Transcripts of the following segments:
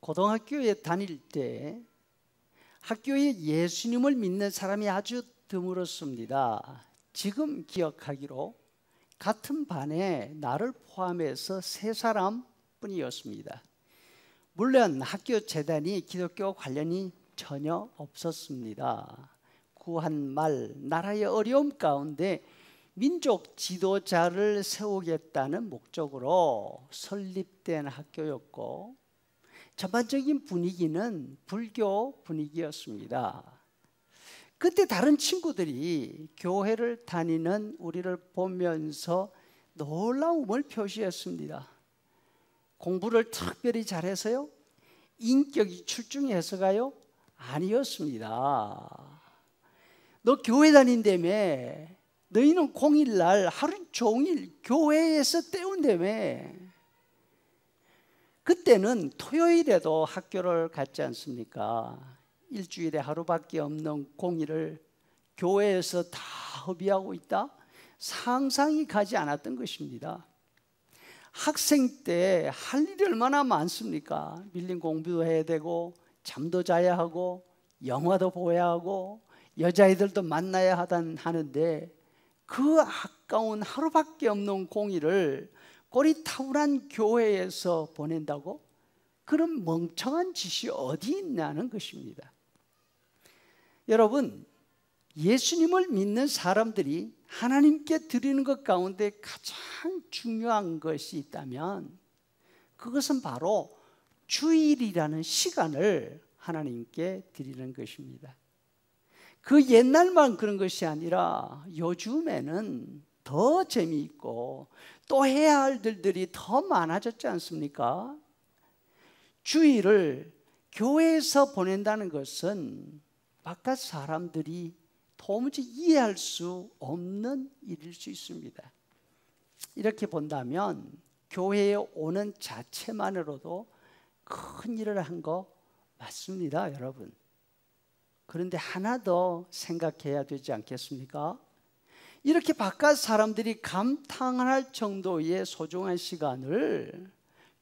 고등학교에 다닐 때 학교에 예수님을 믿는 사람이 아주 드물었습니다. 지금 기억하기로 같은 반에 나를 포함해서 3사람뿐이었습니다. 물론 학교 재단이 기독교 관련이 전혀 없었습니다. 구한 말 나라의 어려움 가운데 민족 지도자를 세우겠다는 목적으로 설립된 학교였고, 전반적인 분위기는 불교 분위기였습니다. 그때 다른 친구들이 교회를 다니는 우리를 보면서 놀라움을 표시했습니다. 공부를 특별히 잘해서요? 인격이 출중해서가요? 아니었습니다. 너 교회 다닌다며? 너희는 공일날 하루 종일 교회에서 때운다며? 그때는 토요일에도 학교를 갔지 않습니까? 일주일에 하루밖에 없는 공일을 교회에서 다 허비하고 있다? 상상이 가지 않았던 것입니다. 학생 때 할 일이 얼마나 많습니까? 밀린 공부도 해야 되고, 잠도 자야 하고, 영화도 보아야 하고, 여자애들도 만나야 하는데, 그 아까운 하루밖에 없는 공일을 꼬리타분한 교회에서 보낸다고? 그런 멍청한 짓이 어디 있냐는 것입니다. 여러분, 예수님을 믿는 사람들이 하나님께 드리는 것 가운데 가장 중요한 것이 있다면 그것은 바로 주일이라는 시간을 하나님께 드리는 것입니다. 그 옛날만 그런 것이 아니라 요즘에는 더 재미있고 또 해야 할 일들이 더 많아졌지 않습니까? 주일을 교회에서 보낸다는 것은 바깥 사람들이 도무지 이해할 수 없는 일일 수 있습니다. 이렇게 본다면 교회에 오는 자체만으로도 큰 일을 한 거 맞습니다, 여러분. 그런데 하나 더 생각해야 되지 않겠습니까? 이렇게 바깥 사람들이 감탄할 정도의 소중한 시간을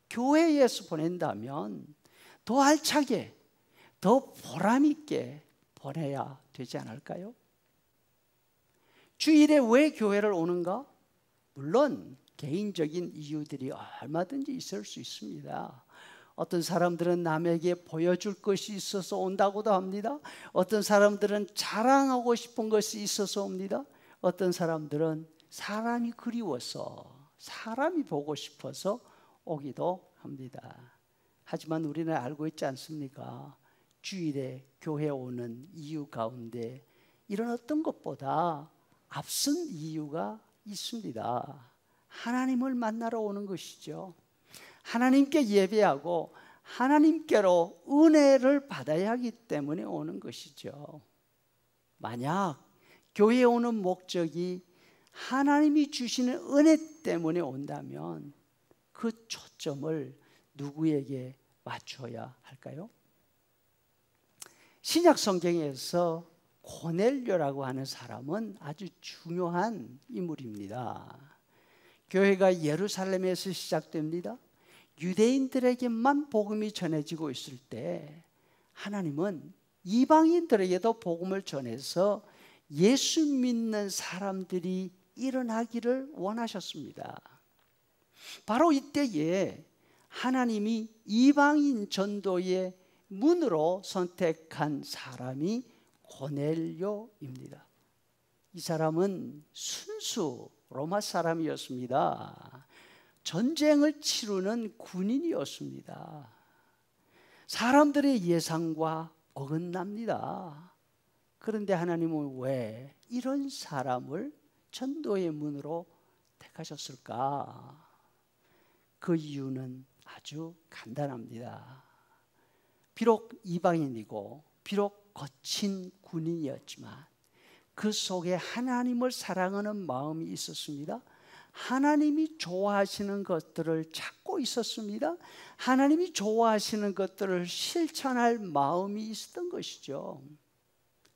교회에서 보낸다면 더 알차게, 더 보람 있게 보내야 되지 않을까요? 주일에 왜 교회를 오는가? 물론 개인적인 이유들이 얼마든지 있을 수 있습니다. 어떤 사람들은 남에게 보여줄 것이 있어서 온다고도 합니다. 어떤 사람들은 자랑하고 싶은 것이 있어서 옵니다. 어떤 사람들은 사람이 그리워서, 사람이 보고 싶어서 오기도 합니다. 하지만 우리는 알고 있지 않습니까? 주일에 교회에 오는 이유 가운데 이런 어떤 것보다 앞선 이유가 있습니다. 하나님을 만나러 오는 것이죠. 하나님께 예배하고 하나님께로 은혜를 받아야 하기 때문에 오는 것이죠. 만약 교회에 오는 목적이 하나님이 주시는 은혜 때문에 온다면 그 초점을 누구에게 맞춰야 할까요? 신약 성경에서 고넬료라고 하는 사람은 아주 중요한 인물입니다. 교회가 예루살렘에서 시작됩니다. 유대인들에게만 복음이 전해지고 있을 때 하나님은 이방인들에게도 복음을 전해서 예수 믿는 사람들이 일어나기를 원하셨습니다. 바로 이때에 하나님이 이방인 전도의 문으로 선택한 사람이 고넬료입니다. 이 사람은 순수 로마 사람이었습니다. 전쟁을 치르는 군인이었습니다. 사람들의 예상과 어긋납니다. 그런데 하나님은 왜 이런 사람을 전도의 문으로 택하셨을까? 그 이유는 아주 간단합니다. 비록 이방인이고 비록 거친 군인이었지만 그 속에 하나님을 사랑하는 마음이 있었습니다. 하나님이 좋아하시는 것들을 찾고 있었습니다. 하나님이 좋아하시는 것들을 실천할 마음이 있었던 것이죠.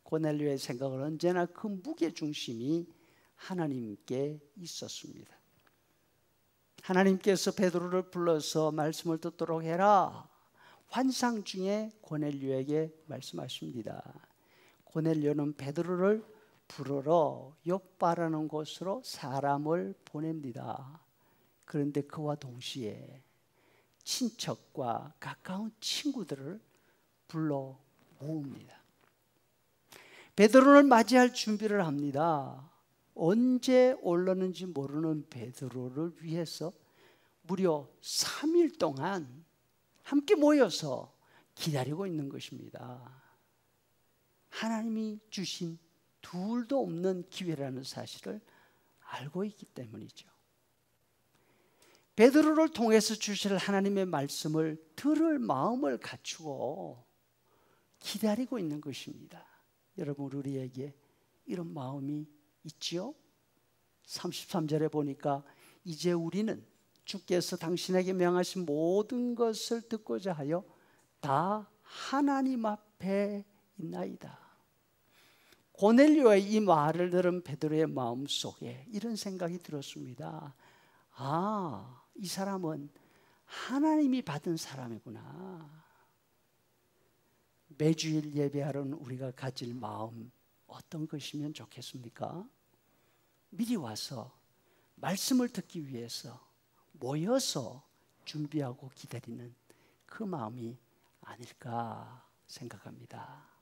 고넬료의 생각은 언제나 그 무게중심이 하나님께 있었습니다. 하나님께서 베드로를 불러서 말씀을 듣도록 해라. 환상 중에 고넬료에게 말씀하십니다. 고넬료는 베드로를 부르러 욥바라는 곳으로 사람을 보냅니다. 그런데 그와 동시에 친척과 가까운 친구들을 불러 모읍니다. 베드로를 맞이할 준비를 합니다. 언제 올라는지 모르는 베드로를 위해서 무려 3일 동안 함께 모여서 기다리고 있는 것입니다. 하나님이 주신 둘도 없는 기회라는 사실을 알고 있기 때문이죠. 베드로를 통해서 주실 하나님의 말씀을 들을 마음을 갖추고 기다리고 있는 것입니다. 여러분, 우리에게 이런 마음이 있지요? 33절에 보니까 이제 우리는 주께서 당신에게 명하신 모든 것을 듣고자 하여 다 하나님 앞에 있나이다. 고넬료의 이 말을 들은 베드로의 마음속에 이런 생각이 들었습니다. 아, 이 사람은 하나님이 받은 사람이구나. 매주일 예배하러는 우리가 가질 마음 어떤 것이면 좋겠습니까? 미리 와서 말씀을 듣기 위해서 모여서 준비하고 기다리는 그 마음이 아닐까 생각합니다.